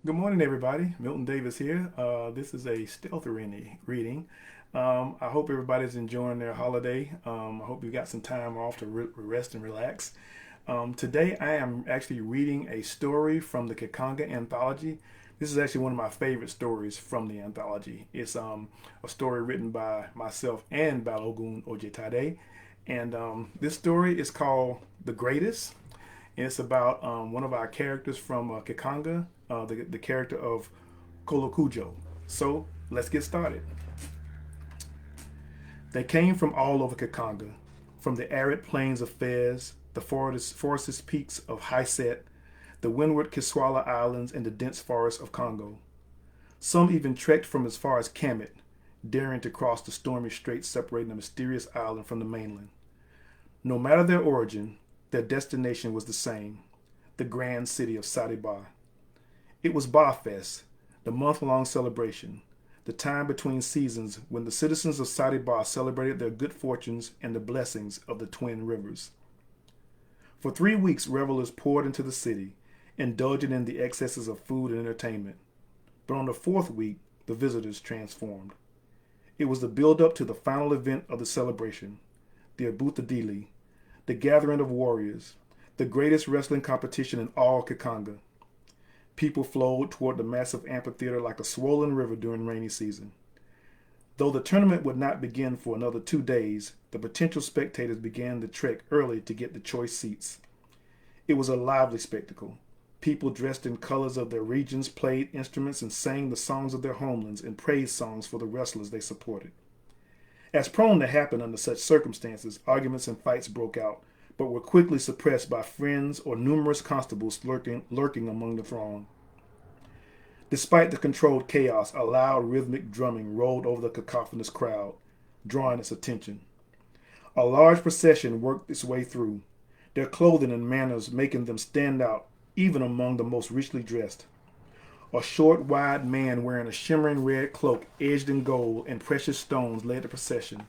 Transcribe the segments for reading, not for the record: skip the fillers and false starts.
Good morning, everybody. Milton Davis here. This is a stealth reading. I hope everybody's enjoying their holiday. I hope you got some time off to rest and relax. Today, I am actually reading a story from the Khanga Anthology. This is actually one of my favorite stories from the anthology. It's a story written by myself and Balogun Ojetade. And this story is called The Greatest. And it's about one of our characters from Kikanga, the character of Kola Kudjo. So let's get started. They came from all over Kikanga, from the arid plains of Fez, the forested peaks of Hyset, the windward Kiswala Islands, and the dense forests of Congo. Some even trekked from as far as Kamet, daring to cross the stormy straits separating the mysterious island from the mainland. No matter their origin, their destination was the same, the grand city of Sati-Baa. It was Ba Fest, the month-long celebration, the time between seasons when the citizens of Sati-Baa celebrated their good fortunes and the blessings of the Twin Rivers. For 3 weeks, revelers poured into the city, indulging in the excesses of food and entertainment. But on the fourth week, the visitors transformed. It was the build-up to the final event of the celebration, the Abutadili, the gathering of warriors, the greatest wrestling competition in all Kikanga. People flowed toward the massive amphitheater like a swollen river during rainy season. Though the tournament would not begin for another 2 days, the potential spectators began to trek early to get the choice seats. It was a lively spectacle. People dressed in colors of their regions played instruments and sang the songs of their homelands and praise songs for the wrestlers they supported. As prone to happen under such circumstances, arguments and fights broke out, but were quickly suppressed by friends or numerous constables lurking among the throng. Despite the controlled chaos, a loud rhythmic drumming rolled over the cacophonous crowd, drawing its attention. A large procession worked its way through, their clothing and manners making them stand out even among the most richly dressed. A short, wide man wearing a shimmering red cloak edged in gold and precious stones led the procession,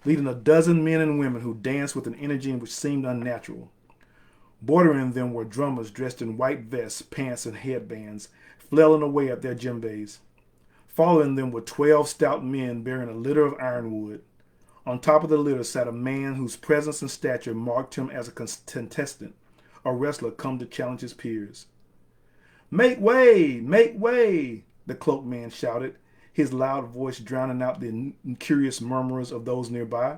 leading a dozen men and women who danced with an energy which seemed unnatural. Bordering them were drummers dressed in white vests, pants, and headbands, flailing away at their djembes. Following them were 12 stout men bearing a litter of ironwood. On top of the litter sat a man whose presence and stature marked him as a contestant, a wrestler come to challenge his peers. "Make way! Make way!" the cloaked man shouted, his loud voice drowning out the curious murmurs of those nearby.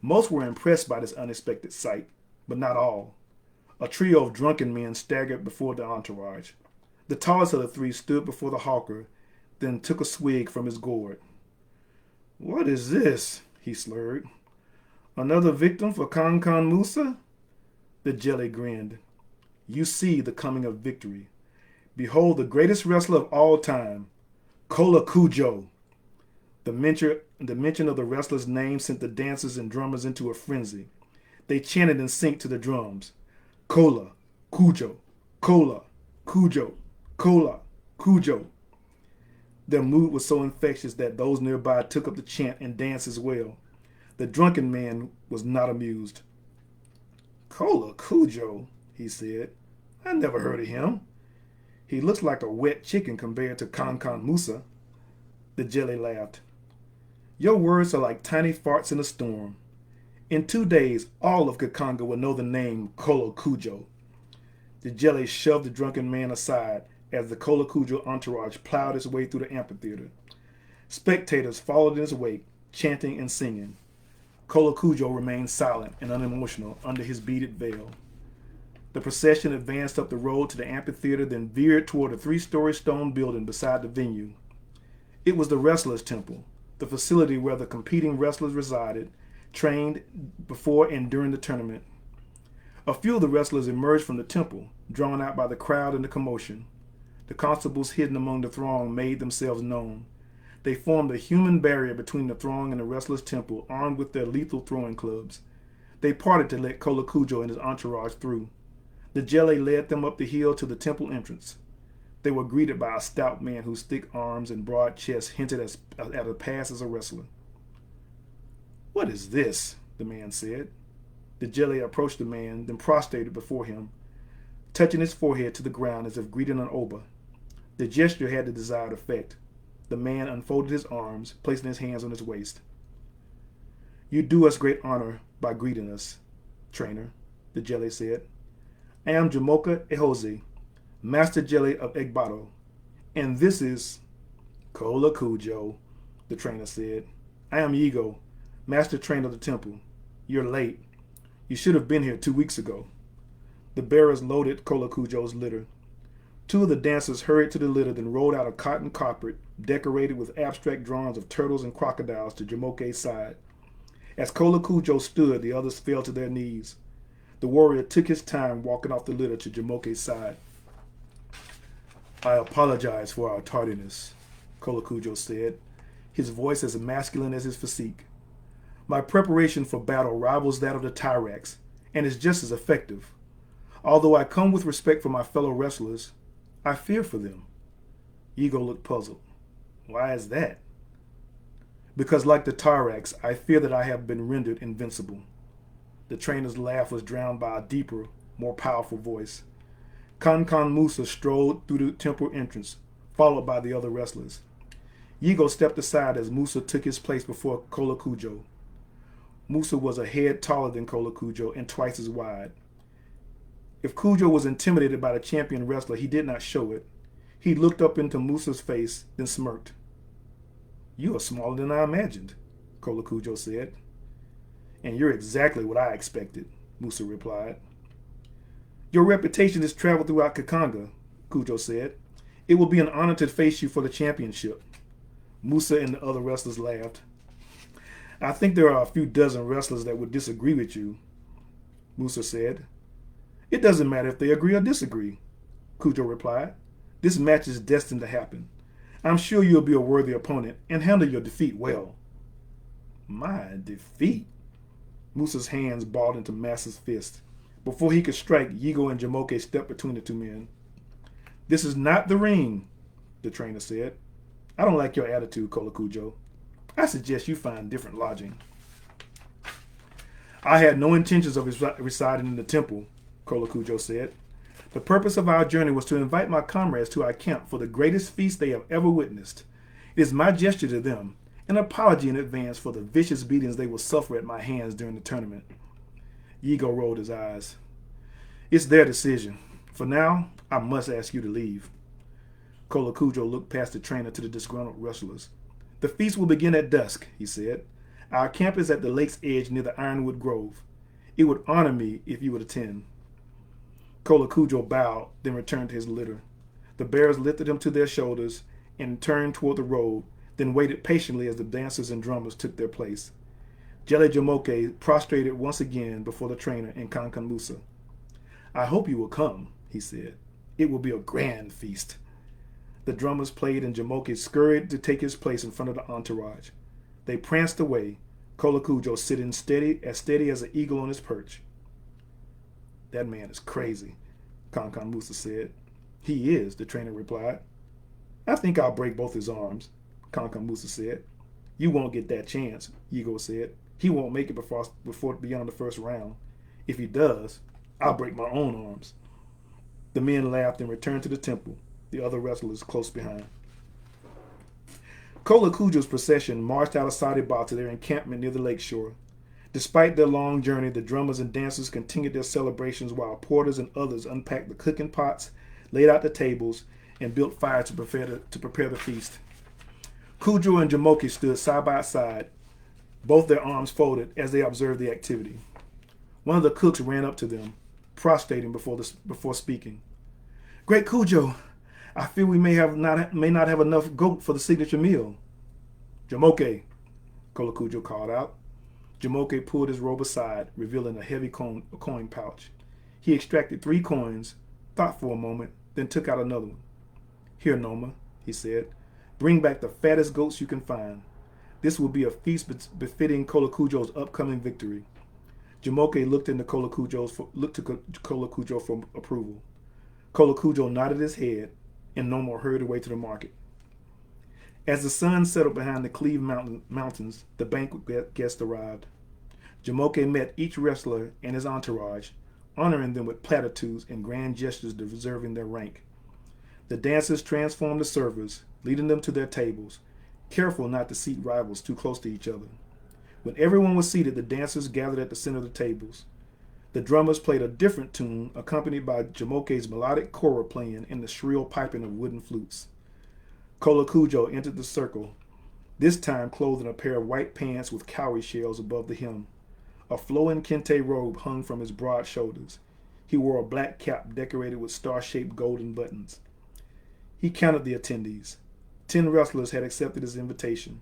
Most were impressed by this unexpected sight, but not all. A trio of drunken men staggered before the entourage. The tallest of the three stood before the hawker, then took a swig from his gourd. "What is this?" he slurred. "Another victim for Kankan Musa?" The jelly grinned. "You see the coming of victory. Behold the greatest wrestler of all time, Kola Kudjo." The mention of the wrestler's name sent the dancers and drummers into a frenzy. They chanted in sync to the drums. "Kola, Kudjo, Kola, Kudjo, Kola, Kudjo." Their mood was so infectious that those nearby took up the chant and danced as well. The drunken man was not amused. "Kola Kudjo," he said. "I never heard of him. He looks like a wet chicken compared to Kankan Musa." The jelly laughed. "Your words are like tiny farts in a storm. In 2 days, all of Kakanga will know the name Kola Kudjo." The jelly shoved the drunken man aside as the Kola Kudjo entourage plowed its way through the amphitheater. Spectators followed in his wake, chanting and singing. Kola Kudjo remained silent and unemotional under his beaded veil. The procession advanced up the road to the amphitheater, then veered toward a 3-story stone building beside the venue. It was the wrestlers' temple, the facility where the competing wrestlers resided, trained before and during the tournament. A few of the wrestlers emerged from the temple, drawn out by the crowd and the commotion. The constables hidden among the throng made themselves known. They formed a human barrier between the throng and the wrestlers' temple, armed with their lethal throwing clubs. They parted to let Kola Kudjo and his entourage through. The jelly led them up the hill to the temple entrance. They were greeted by a stout man whose thick arms and broad chest hinted at a past as a wrestler. "What is this?" the man said. The jelly approached the man, then prostrated before him, touching his forehead to the ground as if greeting an oba. The gesture had the desired effect. The man unfolded his arms, placing his hands on his waist. You do us great honor by greeting us, trainer, the jelly said. I am Jamoka Ehoze, Master Jelly of Egbato, and this is Kola Kudjo, the trainer said. I am Yigo, Master Trainer of the temple. You're late. You should have been here 2 weeks ago. The bearers loaded Kola Kudjo's litter. 2 of the dancers hurried to the litter, then rolled out a cotton carpet decorated with abstract drawings of turtles and crocodiles to Jamoke's side. As Kola Kudjo stood, the others fell to their knees. The warrior took his time walking off the litter to Jamoke's side. I apologize for our tardiness, Kola Kudjo said, his voice as masculine as his physique. My preparation for battle rivals that of the Tyrax, and is just as effective. Although I come with respect for my fellow wrestlers, I fear for them. Yigo looked puzzled. Why is that? Because like the Tyrax, I fear that I have been rendered invincible. The trainer's laugh was drowned by a deeper, more powerful voice. Kankan Musa strode through the temple entrance, followed by the other wrestlers. Yigo stepped aside as Musa took his place before Kola Kudjo. Musa was a head taller than Kola Kudjo and twice as wide. If Kudjo was intimidated by the champion wrestler, he did not show it. He looked up into Musa's face, then smirked. You are smaller than I imagined, Kola Kudjo said. And you're exactly what I expected, Musa replied. Your reputation has traveled throughout Khanga, Kudjo said. It will be an honor to face you for the championship. Musa and the other wrestlers laughed. I think there are a few dozen wrestlers that would disagree with you, Musa said. It doesn't matter if they agree or disagree, Kudjo replied. This match is destined to happen. I'm sure you'll be a worthy opponent and handle your defeat well. My defeat? Musa's hands balled into massive fists. Before he could strike, Yigo and Jamoke stepped between the 2 men. This is not the ring, the trainer said. I don't like your attitude, Kola Kudjo. I suggest you find different lodging. I had no intentions of residing in the temple, Kola Kudjo said. The purpose of our journey was to invite my comrades to our camp for the greatest feast they have ever witnessed. It is my gesture to them, an apology in advance for the vicious beatings they will suffer at my hands during the tournament. Yigo rolled his eyes. It's their decision. For now, I must ask you to leave. Kola Kudjo looked past the trainer to the disgruntled wrestlers. The feast will begin at dusk, he said. Our camp is at the lake's edge near the Ironwood Grove. It would honor me if you would attend. Kola Kudjo bowed, then returned to his litter. The bearers lifted him to their shoulders and turned toward the road, then waited patiently as the dancers and drummers took their place. Jelly Jamoke prostrated once again before the trainer and Kankan Musa. I hope you will come, he said. It will be a grand feast. The drummers played and Jamoke scurried to take his place in front of the entourage. They pranced away, Kola Kudjo sitting steady as an eagle on his perch. That man is crazy, Kankan Musa said. He is, the trainer replied. I think I'll break both his arms, Kankan Musa said. You won't get that chance, Yigo said. He won't make it before beyond the first round. If he does, I'll break my own arms. The men laughed and returned to the temple, the other wrestlers close behind. Kola Kudjo's procession marched out of Sati-Baa to their encampment near the lakeshore. Despite their long journey, the drummers and dancers continued their celebrations while porters and others unpacked the cooking pots, laid out the tables, and built fires to prepare the feast. Kudjo and Jamoke stood side by side, both their arms folded as they observed the activity. One of the cooks ran up to them, prostrating before speaking. Great Kudjo, I fear we may not have enough goat for the signature meal. Jamoke, Kola Kudjo called out. Jamoke pulled his robe aside, revealing a heavy coin pouch. He extracted 3 coins, thought for a moment, then took out another one. Here, Noma, he said. Bring back the fattest goats you can find. This will be a feast befitting Kola Kudjo's upcoming victory. Jamoke looked to Kola Kudjo for approval. Kola Kudjo nodded his head, and Noma hurried away to the market. As the sun settled behind the Cleve Mountains, the banquet guests arrived. Jamoke met each wrestler and his entourage, honoring them with platitudes and grand gestures deserving their rank. The dancers transformed the servers, leading them to their tables, careful not to seat rivals too close to each other. When everyone was seated, the dancers gathered at the center of the tables. The drummers played a different tune, accompanied by Jamoke's melodic kora playing and the shrill piping of wooden flutes. Kola Kudjo entered the circle, this time clothed in a pair of white pants with cowrie shells above the hem. A flowing kente robe hung from his broad shoulders. He wore a black cap decorated with star-shaped golden buttons. He counted the attendees. 10 wrestlers had accepted his invitation,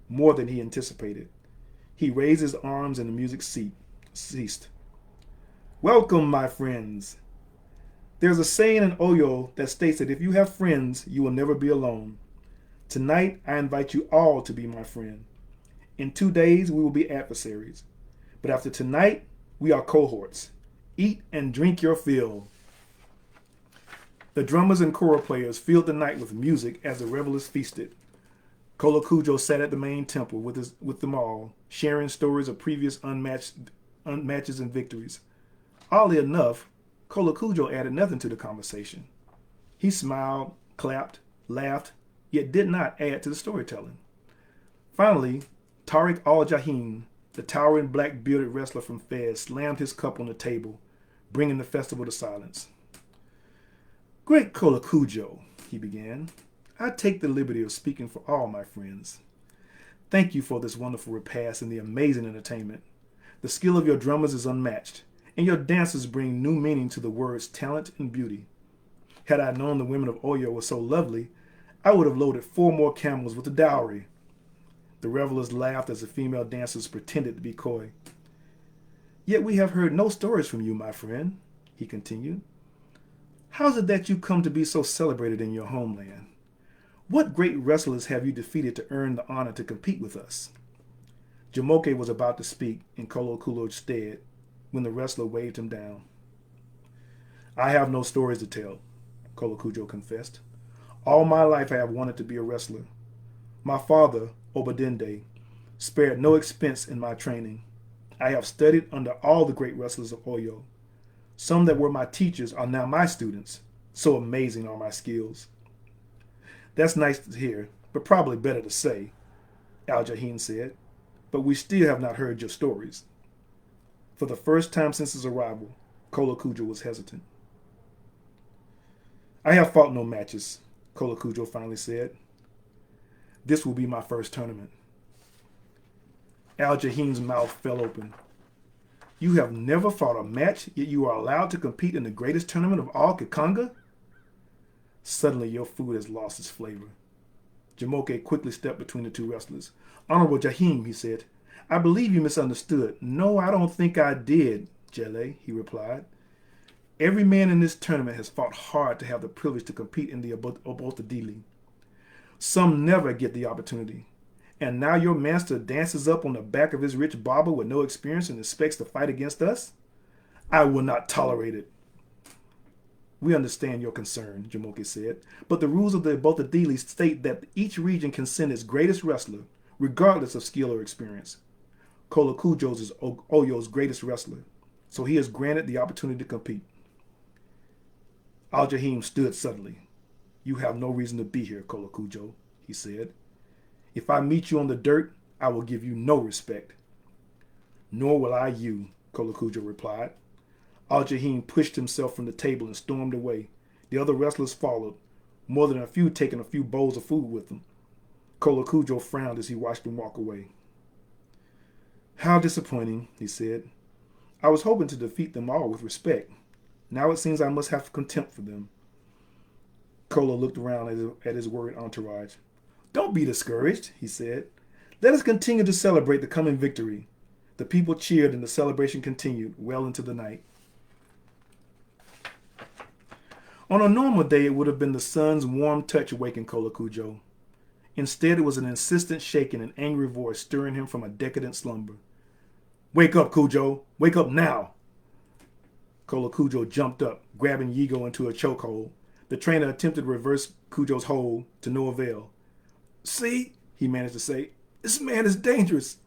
more than he anticipated. He raised his arms and the music ceased. Welcome, my friends. There's a saying in Oyo that states that if you have friends, you will never be alone. Tonight, I invite you all to be my friend. In 2 days, we will be adversaries. But after tonight, we are cohorts. Eat and drink your fill. The drummers and kora players filled the night with music as the revelers feasted. Kola Kudjo sat at the main temple with them all, sharing stories of previous unmatches and victories. Oddly enough, Kola Kudjo added nothing to the conversation. He smiled, clapped, laughed, yet did not add to the storytelling. Finally, Tariq al-Jahim, the towering black-bearded wrestler from Fez, slammed his cup on the table, bringing the festival to silence. Great Kola Kudjo, he began. I take the liberty of speaking for all my friends. Thank you for this wonderful repast and the amazing entertainment. The skill of your drummers is unmatched, and your dancers bring new meaning to the words talent and beauty. Had I known the women of Oyo were so lovely, I would have loaded 4 more camels with the dowry. The revelers laughed as the female dancers pretended to be coy. Yet we have heard no stories from you, my friend, he continued. How is it that you come to be so celebrated in your homeland? What great wrestlers have you defeated to earn the honor to compete with us? Jamoke was about to speak in Kola Kudjo's stead when the wrestler waved him down. I have no stories to tell, Kola Kudjo confessed. All my life I have wanted to be a wrestler. My father, Obadende, spared no expense in my training. I have studied under all the great wrestlers of Oyo. Some that were my teachers are now my students. So amazing are my skills. That's nice to hear, but probably better to say, Al-Jaheen said. But we still have not heard your stories. For the first time since his arrival, Kola Kudjo was hesitant. I have fought no matches, Kola Kudjo finally said. This will be my first tournament. Al-Jaheen's mouth fell open. You have never fought a match, yet you are allowed to compete in the greatest tournament of all Khanga? Suddenly your food has lost its flavor. Jamoke quickly stepped between the two wrestlers. Honorable Jahim, he said, I believe you misunderstood. No, I don't think I did, Jele, he replied. Every man in this tournament has fought hard to have the privilege to compete in the Obotadili. Some never get the opportunity. And now your master dances up on the back of his rich barber with no experience and expects to fight against us? I will not tolerate it. We understand your concern, Jamoke said, but the rules of the Obotadili state that each region can send its greatest wrestler, regardless of skill or experience. Kola Kudjo is Oyo's greatest wrestler, so he is granted the opportunity to compete. Al-Jahim stood suddenly. You have no reason to be here, Kola Kudjo, he said. If I meet you on the dirt, I will give you no respect. Nor will I you, Kola Kudjo replied. Al-Jahim pushed himself from the table and stormed away. The other wrestlers followed, more than a few taking a few bowls of food with them. Kola Kudjo frowned as he watched them walk away. How disappointing, he said. I was hoping to defeat them all with respect. Now it seems I must have contempt for them. Kola looked around at his worried entourage. Don't be discouraged, he said. Let us continue to celebrate the coming victory. The people cheered and the celebration continued well into the night. On a normal day, it would have been the sun's warm touch waking Kola Kudjo. Instead, it was an insistent shaking and angry voice stirring him from a decadent slumber. Wake up, Kudjo! Wake up now! Kola Kudjo jumped up, grabbing Yigo into a chokehold. The trainer attempted to reverse Kudjo's hold, to no avail. See, he managed to say, this man is dangerous.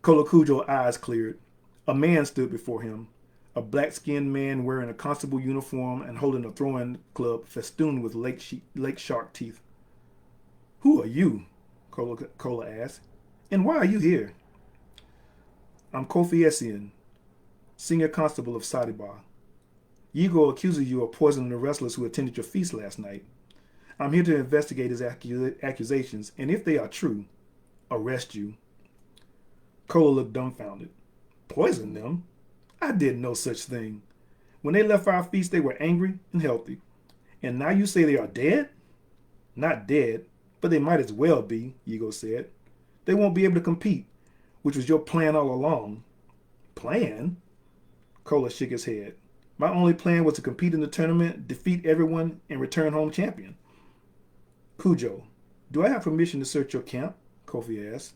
Kola Kudjo's eyes cleared. A man stood before him, a black-skinned man wearing a constable uniform and holding a throwing club festooned with lake shark teeth. Who are you? Kola asked. And why are you here? I'm Kofi Essien, senior constable of Sati-Baa. Yigo accuses you of poisoning the wrestlers who attended your feast last night. I'm here to investigate his accusations, and if they are true, arrest you. Kola looked dumbfounded. Poison them? I did no such thing. When they left our feast, they were angry and healthy. And now you say they are dead? Not dead, but they might as well be, Yigo said. They won't be able to compete, which was your plan all along. Plan? Kola shook his head. My only plan was to compete in the tournament, defeat everyone, and return home champion. Kudjo, do I have permission to search your camp? Kofi asked.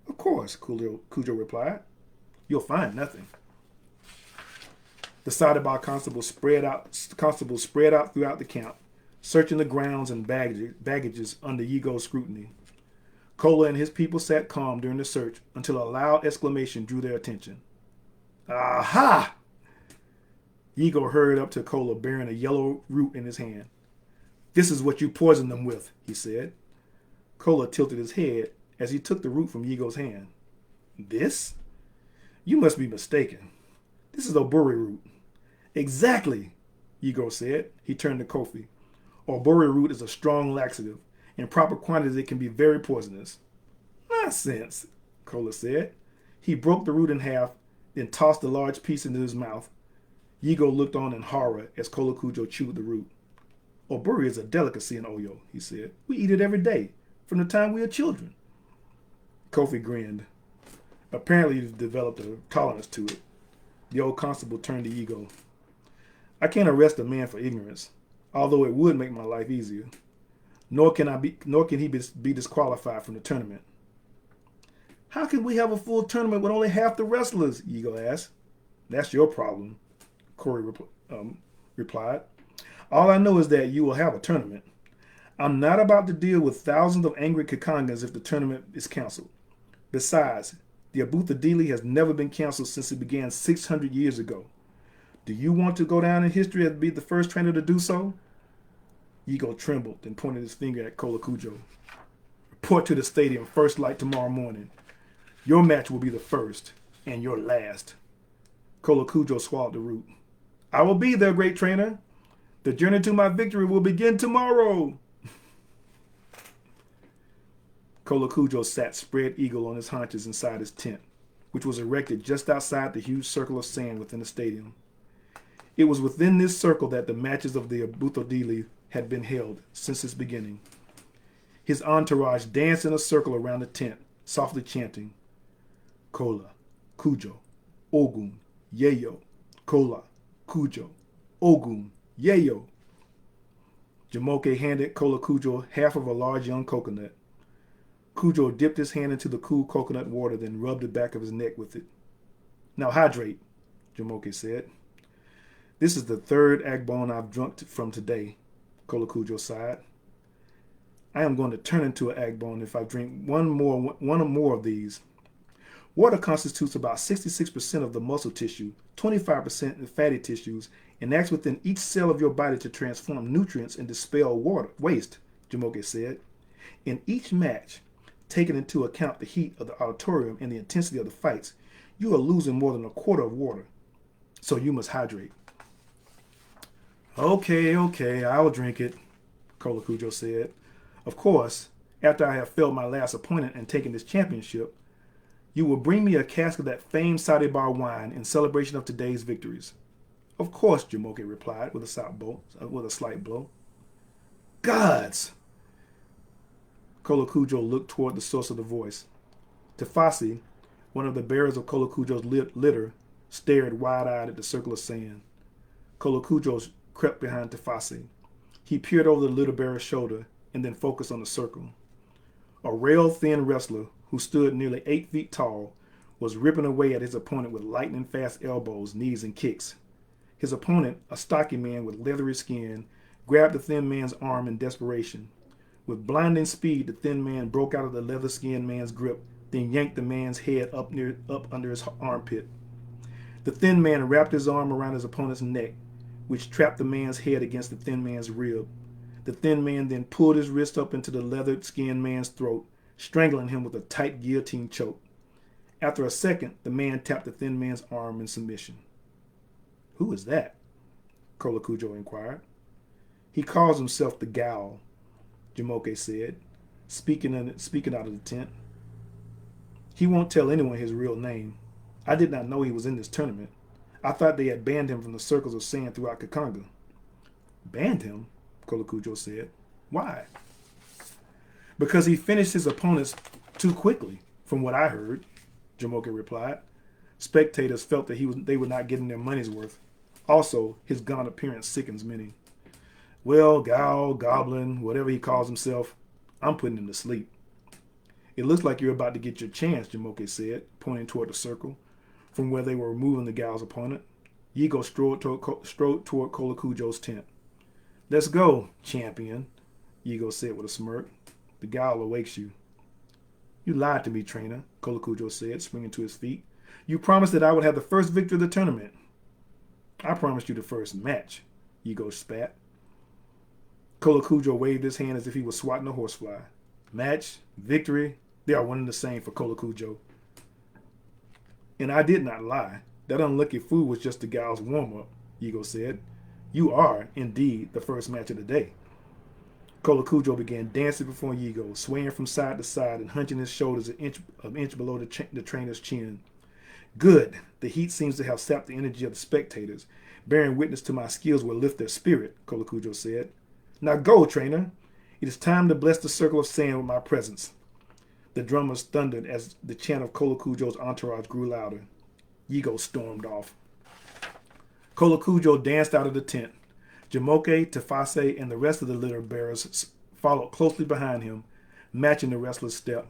Of course, Kudjo replied. You'll find nothing. The Sati-Baa constables spread out throughout the camp, searching the grounds and baggages under Yigo's scrutiny. Kola and his people sat calm during the search until a loud exclamation drew their attention. Aha! Yigo hurried up to Kola bearing a yellow root in his hand. This is what you poisoned them with, he said. Kola tilted his head as he took the root from Yigo's hand. This? You must be mistaken. This is oburi root. Exactly, Yigo said. He turned to Kofi. Oburi root is a strong laxative. In proper quantities, it can be very poisonous. Nonsense, Kola said. He broke the root in half, then tossed a large piece into his mouth. Yigo looked on in horror as Kola Kudjo chewed the root. Oburi is a delicacy in Oyo, he said. We eat it every day, from the time we are children. Kofi grinned. Apparently, he's developed a tolerance to it. The old constable turned to Yigo. I can't arrest a man for ignorance, although it would make my life easier. Nor can he be disqualified from the tournament. How can we have a full tournament with only half the wrestlers? Yigo asked. That's your problem, Corey replied. All I know is that you will have a tournament. I'm not about to deal with thousands of angry Kakangas if the tournament is canceled. Besides, the Abutha Dili has never been canceled since it began 600 years ago. Do you want to go down in history as be the first trainer to do so? Yigo trembled and pointed his finger at Kola Kudjo. Report to the stadium first light tomorrow morning. Your match will be the first and your last. Kola Kudjo swallowed the root. I will be there, great trainer. The journey to my victory will begin tomorrow. Kola Kudjo sat spread eagle on his haunches inside his tent, which was erected just outside the huge circle of sand within the stadium. It was within this circle that the matches of the Abutha Dili had been held since its beginning. His entourage danced in a circle around the tent, softly chanting, Kola, Kudjo, Ogun, Yeyo, Kola, Kudjo, Ogun, Yeyo. Jamoke handed Kola Kudjo half of a large young coconut. Kudjo dipped his hand into the cool coconut water, then rubbed the back of his neck with it. Now hydrate, Jamoke said. This is the third agbone I've drunk from today, Kola Kudjo sighed. I am going to turn into an agbone if I drink one or more of these. Water constitutes about 66% of the muscle tissue, 25% in fatty tissues, and acts within each cell of your body to transform nutrients and dispel waste, Jamoke said. In each match, taking into account the heat of the auditorium and the intensity of the fights, you are losing more than a quarter of water. So you must hydrate. Okay, I'll drink it, Kola Kudjo said. Of course, after I have felled my last opponent and taken this championship, you will bring me a cask of that famed Sati-Baa wine in celebration of today's victories. Of course, Jamoke replied with a slight blow. Gods! Kola Kudjo looked toward the source of the voice. Tafasi, one of the bearers of Kola Kudjo's litter, stared wide-eyed at the circle of sand. Kola Kudjo crept behind Tafasi. He peered over the litter bearer's shoulder and then focused on the circle. A rail-thin wrestler who stood nearly 8 feet tall was ripping away at his opponent with lightning-fast elbows, knees, and kicks. His opponent, a stocky man with leathery skin, grabbed the thin man's arm in desperation. With blinding speed, the thin man broke out of the leather-skinned man's grip, then yanked the man's head up under his armpit. The thin man wrapped his arm around his opponent's neck, which trapped the man's head against the thin man's rib. The thin man then pulled his wrist up into the leather-skinned man's throat, strangling him with a tight guillotine choke. After a second, the man tapped the thin man's arm in submission. "Who is that?" Kola Kudjo inquired. "He calls himself the Gal," Jamoke said, speaking out of the tent. "He won't tell anyone his real name. I did not know he was in this tournament. I thought they had banned him from the circles of sand throughout Khanga." "Banned him?" Kola Kudjo said. "Why?" "Because he finished his opponents too quickly, from what I heard," Jamoke replied. "Spectators felt that they were not getting their money's worth. Also, his gaunt appearance sickens many." "Well, Gal, Goblin, whatever he calls himself, I'm putting him to sleep." "It looks like you're about to get your chance," Jamoke said, pointing toward the circle, from where they were removing the Gal's opponent. Yigo strode toward Kola Kudjo's tent. "Let's go, champion," Yigo said with a smirk. "The Gal awakes you." "You lied to me, trainer," Kola Kudjo said, springing to his feet. "You promised that I would have the first victory of the tournament." "I promised you the first match," Yigo spat. Kola Kudjo waved his hand as if he was swatting a horsefly. "Match, victory, they are one and the same for Kola Kudjo." "And I did not lie. That unlucky fool was just the Gal's warm-up," Yigo said. "You are, indeed, the first match of the day." Kola Kudjo began dancing before Yigo, swaying from side to side and hunching his shoulders an inch below the trainer's chin. "Good. The heat seems to have sapped the energy of the spectators. Bearing witness to my skills will lift their spirit," Kola Kudjo said. "Now go, trainer. It is time to bless the circle of sand with my presence." The drummers thundered as the chant of Kola Kudjo's entourage grew louder. Yigo stormed off. Kola Kudjo danced out of the tent. Jamoke, Tefase, and the rest of the litter bearers followed closely behind him, matching the wrestler's step.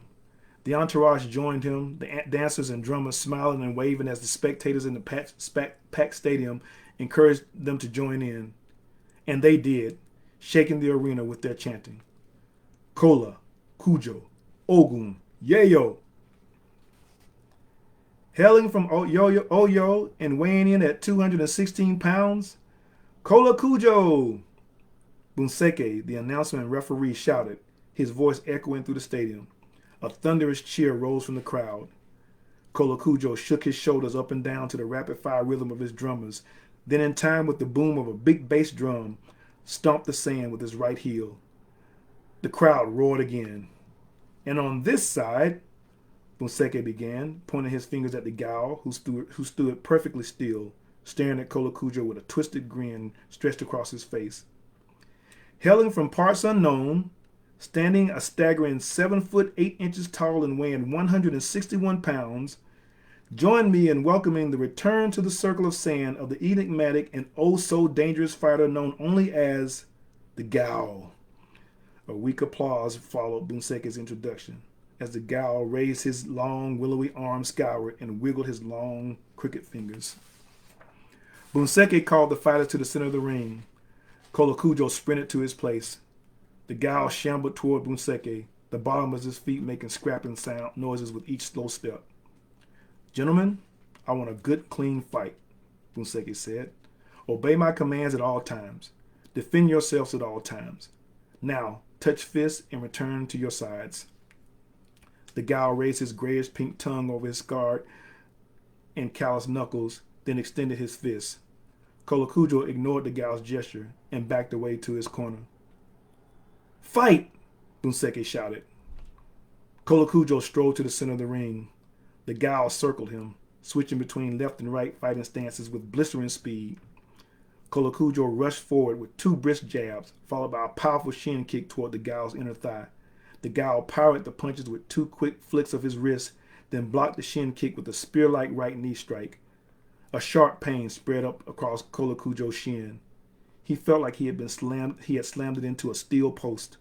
The entourage joined him, the dancers and drummers smiling and waving as the spectators in the packed stadium encouraged them to join in. And they did, shaking the arena with their chanting. "Kola, Kudjo, Ogun, Yayo." Hailing from Oyo and weighing in at 216 pounds, "Kola Kudjo!" Bunseke, the announcer and referee, shouted, his voice echoing through the stadium. A thunderous cheer rose from the crowd. Kola Kudjo shook his shoulders up and down to the rapid-fire rhythm of his drummers, then in time with the boom of a big bass drum, stomped the sand with his right heel. The crowd roared again. "And on this side," Bunseke began, pointing his fingers at the Gal, who stood perfectly still, staring at Kola Kudjo with a twisted grin stretched across his face. "Hailing from parts unknown, standing a staggering 7 foot 8 inches tall and weighing 161 pounds, join me in welcoming the return to the circle of sand of the enigmatic and oh so dangerous fighter known only as the Gal." A weak applause followed Bunseke's introduction, as the Gal raised his long, willowy arm skyward and wiggled his long, crooked fingers. Bunseke called the fighters to the center of the ring. Kola Kudjo sprinted to his place. The Gal shambled toward Bunseke, the bottom of his feet making scrapping sound noises with each slow step. "Gentlemen, I want a good, clean fight," Bunseke said. "Obey my commands at all times. Defend yourselves at all times. Now, touch fists and return to your sides." The Gal raised his grayish-pink tongue over his scarred and calloused knuckles, then extended his fist. Kola Kudjo ignored the Gal's gesture and backed away to his corner. "Fight!" Bunseke shouted. Kola Kudjo strode to the center of the ring. The Gal circled him, switching between left and right fighting stances with blistering speed. Kola Kudjo rushed forward with 2 brisk jabs, followed by a powerful shin kick toward the Gal's inner thigh. The Gal parried the punches with 2 quick flicks of his wrist, then blocked the shin kick with a spear-like right knee strike. A sharp pain spread up across Kola Kudjo's shin. He felt like he had slammed it into a steel post.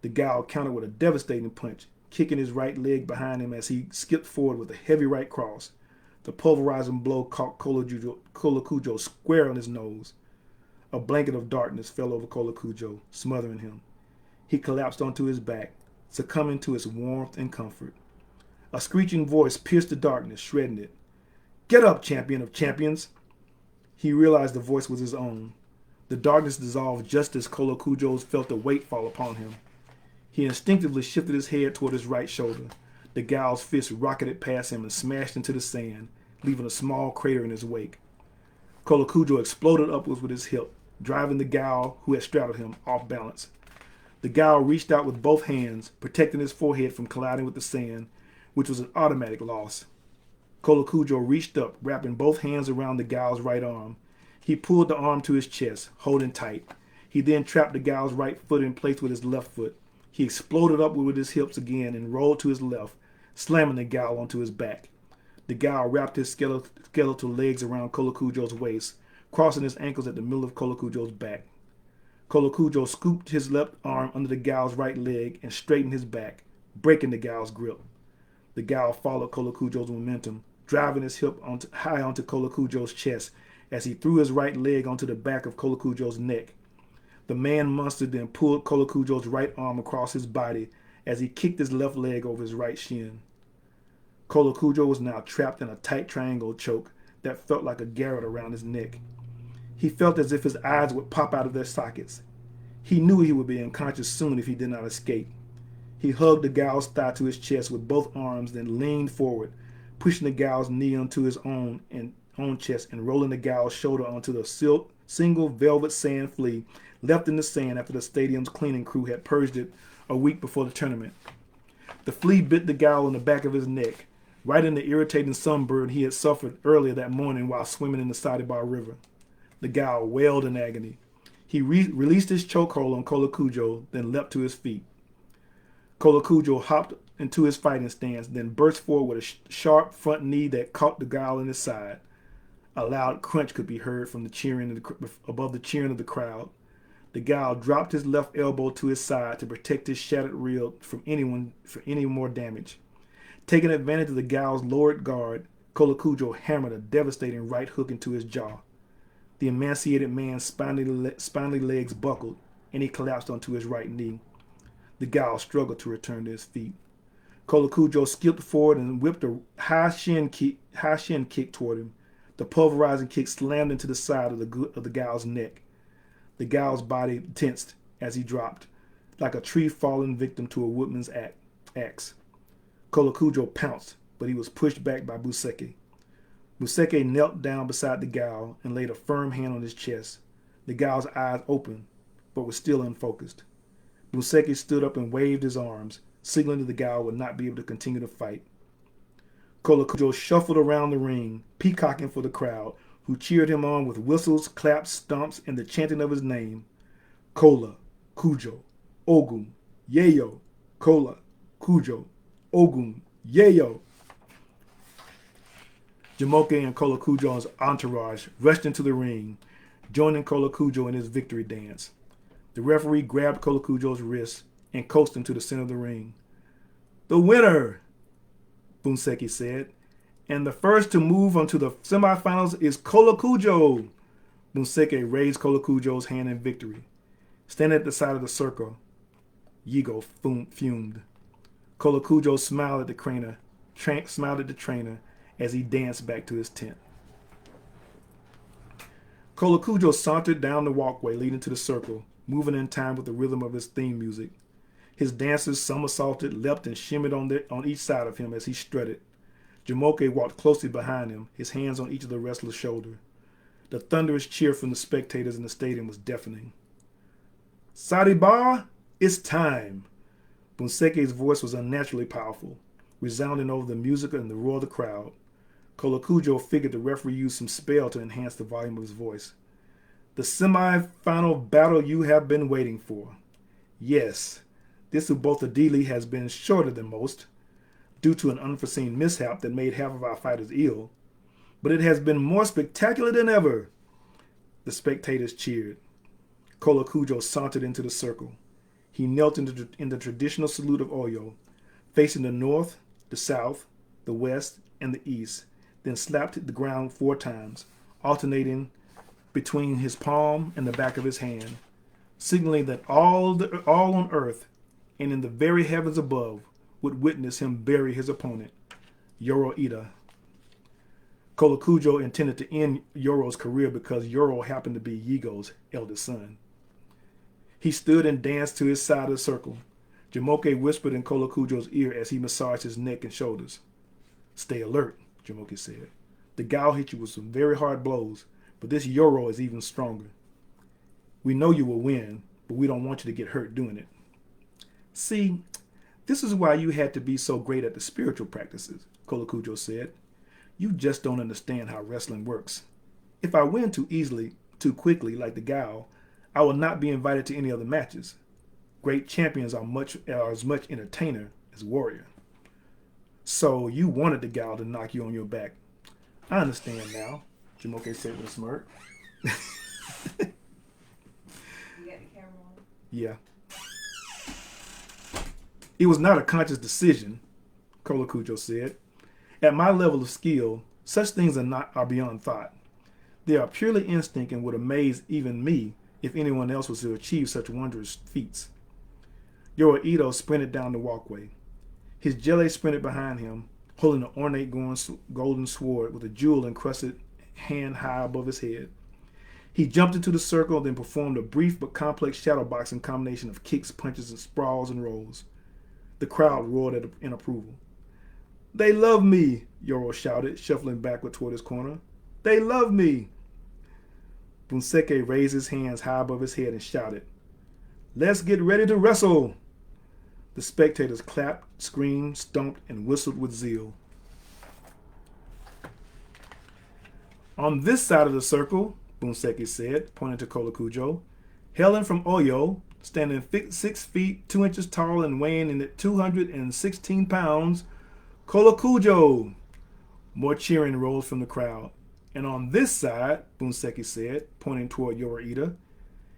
The Gal countered with a devastating punch, kicking his right leg behind him as he skipped forward with a heavy right cross. The pulverizing blow caught Kola Kudjo square on his nose. A blanket of darkness fell over Kola Kudjo, smothering him. He collapsed onto his back, succumbing to its warmth and comfort. A screeching voice pierced the darkness, shredding it. Get up, champion of champions. He realized the voice was his own. The darkness dissolved just as Kola Kudjo felt a weight fall upon him. He instinctively shifted his head toward his right shoulder. The gal's fist rocketed past him and smashed into the sand, leaving a small crater in his wake. Kola Kudjo exploded upwards with his hip, driving the gal who had straddled him off balance. The gal reached out with both hands, protecting his forehead from colliding with the sand, which was an automatic loss. Kola Kudjo reached up, wrapping both hands around the gal's right arm. He pulled the arm to his chest, holding tight. He then trapped the gal's right foot in place with his left foot. He exploded upward with his hips again and rolled to his left, slamming the gal onto his back. The gal wrapped his skeletal legs around Kola Kudjo's waist, crossing his ankles at the middle of Kola Kudjo's back. Kola Kudjo scooped his left arm under the gal's right leg and straightened his back, breaking the gal's grip. The gal followed Kola Kudjo's momentum, driving his hip high onto Kola Kudjo's chest as he threw his right leg onto the back of Kola Kudjo's neck. The man monster then pulled Kola Kudjo's right arm across his body as he kicked his left leg over his right shin. Kola Kudjo was now trapped in a tight triangle choke that felt like a garrote around his neck. He felt as if his eyes would pop out of their sockets. He knew he would be unconscious soon if he did not escape. He hugged the gal's thigh to his chest with both arms, then leaned forward, pushing the gal's knee onto his own chest and rolling the gal's shoulder onto the single velvet sand flea left in the sand after the stadium's cleaning crew had purged it a week before the tournament. The flea bit the gal in the back of his neck, right in the irritating sunburn he had suffered earlier that morning while swimming in the Sati-Baa river. The gal wailed in agony. He released his chokehold on Kola Kudjo, then leapt to his feet. Kola Kudjo hopped into his fighting stance, then burst forward with a sharp front knee that caught the gal in his side. A loud crunch could be heard from the cheering above the cheering of the crowd. The gal dropped his left elbow to his side to protect his shattered rib from any more damage. Taking advantage of the gal's lowered guard, Kola Kudjo hammered a devastating right hook into his jaw. The emaciated man's spindly legs buckled, and he collapsed onto his right knee. The gal struggled to return to his feet. Kola Kudjo skipped forward and whipped a high shin kick toward him. The pulverizing kick slammed into the side of the gal's neck. The gal's body tensed as he dropped, like a tree fallen victim to a woodman's axe. Kola Kudjo pounced, but he was pushed back by Buseke. Buseke knelt down beside the gal and laid a firm hand on his chest. The gal's eyes opened, but were still unfocused. Buseke stood up and waved his arms, signaling that the gal would not be able to continue to fight. Kola Kudjo shuffled around the ring, peacocking for the crowd, who cheered him on with whistles, claps, stomps, and the chanting of his name. Kola Kudjo, Ogun, Yeyo, Kola Kudjo, Ogun, Yeyo. Jamoke and Kola Kudjo's entourage rushed into the ring, joining Kola Kudjo in his victory dance. The referee grabbed Kola Kudjo's wrist and coaxed him to the center of the ring. The winner, Bunseki said, and the first to move on to the semifinals is Kola Kudjo. Bunseki raised Kola Kudjo's hand in victory. Standing at the side of the circle, Yigo fumed. Kola Kudjo smiled at the trainer as he danced back to his tent. Kola Kudjo sauntered down the walkway leading to the circle, moving in time with the rhythm of his theme music. His dancers somersaulted, leapt, and shimmied on each side of him as he strutted. Jamoke walked closely behind him, his hands on each of the wrestler's shoulders. The thunderous cheer from the spectators in the stadium was deafening. Sati-Baa, it's time. Bunseke's voice was unnaturally powerful, resounding over the music and the roar of the crowd. Kola Kudjo figured the referee used some spell to enhance the volume of his voice. The semi-final battle you have been waiting for. Yes, this Ubotadili has been shorter than most, due to an unforeseen mishap that made half of our fighters ill, but it has been more spectacular than ever. The spectators cheered. Kola Kudjo sauntered into the circle. He knelt in the traditional salute of Oyo, facing the north, the south, the west, and the east, then slapped the ground 4 times, alternating between his palm and the back of his hand, signaling that all on earth and in the very heavens above would witness him bury his opponent, Yoro Ida. Kola Kudjo intended to end Yoro's career because Yoro happened to be Yigo's eldest son. He stood and danced to his side of the circle. Jamoke whispered in Kola Kudjo's ear as he massaged his neck and shoulders. Stay alert, Jamoke said. The guy will hit you with some very hard blows, but this Yoro is even stronger. We know you will win, but we don't want you to get hurt doing it. See, this is why you had to be so great at the spiritual practices, Kola Kudjo said. You just don't understand how wrestling works. If I win too easily, too quickly, like the Gao, I will not be invited to any other matches. Great champions are as much entertainer as warrior. So you wanted the Gao to knock you on your back. I understand now, Jamoke said with a smirk. You got the camera on? Yeah. It was not a conscious decision, Kola Kudjo said. At my level of skill, such things are beyond thought. They are purely instinct and would amaze even me if anyone else was to achieve such wondrous feats. Yoro Ito sprinted down the walkway. His jelly sprinted behind him, holding an ornate golden sword with a jewel-encrusted hand high above his head. He jumped into the circle, then performed a brief but complex shadowboxing combination of kicks, punches, and sprawls and rolls. The crowd roared in approval. They love me, Yoro shouted, shuffling backward toward his corner. They love me. Bunseke raised his hands high above his head and shouted, Let's get ready to wrestle. The spectators clapped, screamed, stomped, and whistled with zeal. On this side of the circle, Bunseke said, pointing to Kola Kudjo, Helen from Oyo, standing 6 feet 2 inches tall and weighing in at 216 pounds, Kola Kudjo. More cheering rose from the crowd. And on this side, Bunseke said, pointing toward Yoroida,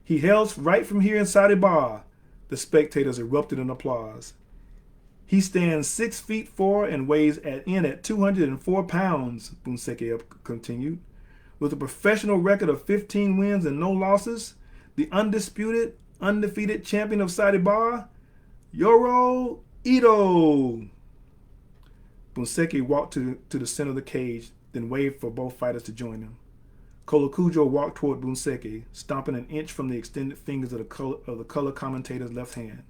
he hails right from here in Sati-Baa. The spectators erupted in applause. He stands 6 feet 4 and weighs at 204 pounds, Bunseke continued. With a professional record of 15 wins and no losses, the undisputed, undefeated champion of Sati-Baa, Yoro Ito. Bunseke walked to the center of the cage, then waved for both fighters to join him. Kola Kudjo walked toward Bunseke, stomping an inch from the extended fingers of the color commentator's left hand.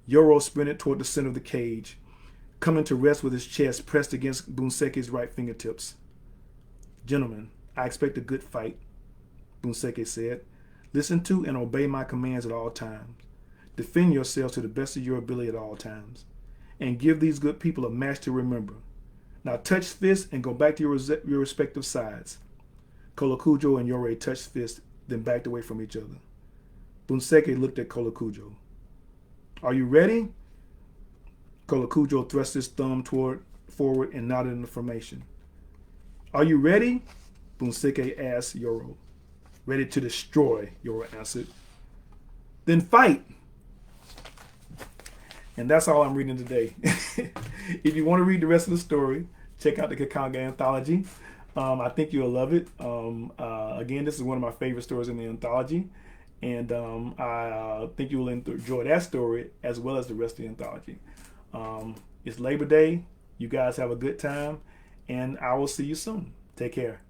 Yoro sprinted toward the center of the cage, coming to rest with his chest pressed against Bunseke's right fingertips. Gentlemen, I expect a good fight, Bunseke said. Listen to and obey my commands at all times. Defend yourselves to the best of your ability at all times. And give these good people a match to remember. Now touch fists and go back to your respective sides. Kola Kudjo and Yoro touched fists, then backed away from each other. Bunseke looked at Kola Kudjo. Are you ready? Kola Kudjo thrust his thumb forward and nodded in the formation. Are you ready? Bunseke asked Yoro. Ready to destroy, Yoro answered. Then fight! And that's all I'm reading today. If you want to read the rest of the story, check out the Khanga Anthology. I think you'll love it. Again, this is one of my favorite stories in the anthology. And I think you will enjoy that story as well as the rest of the anthology. It's Labor Day. You guys have a good time. And I will see you soon. Take care.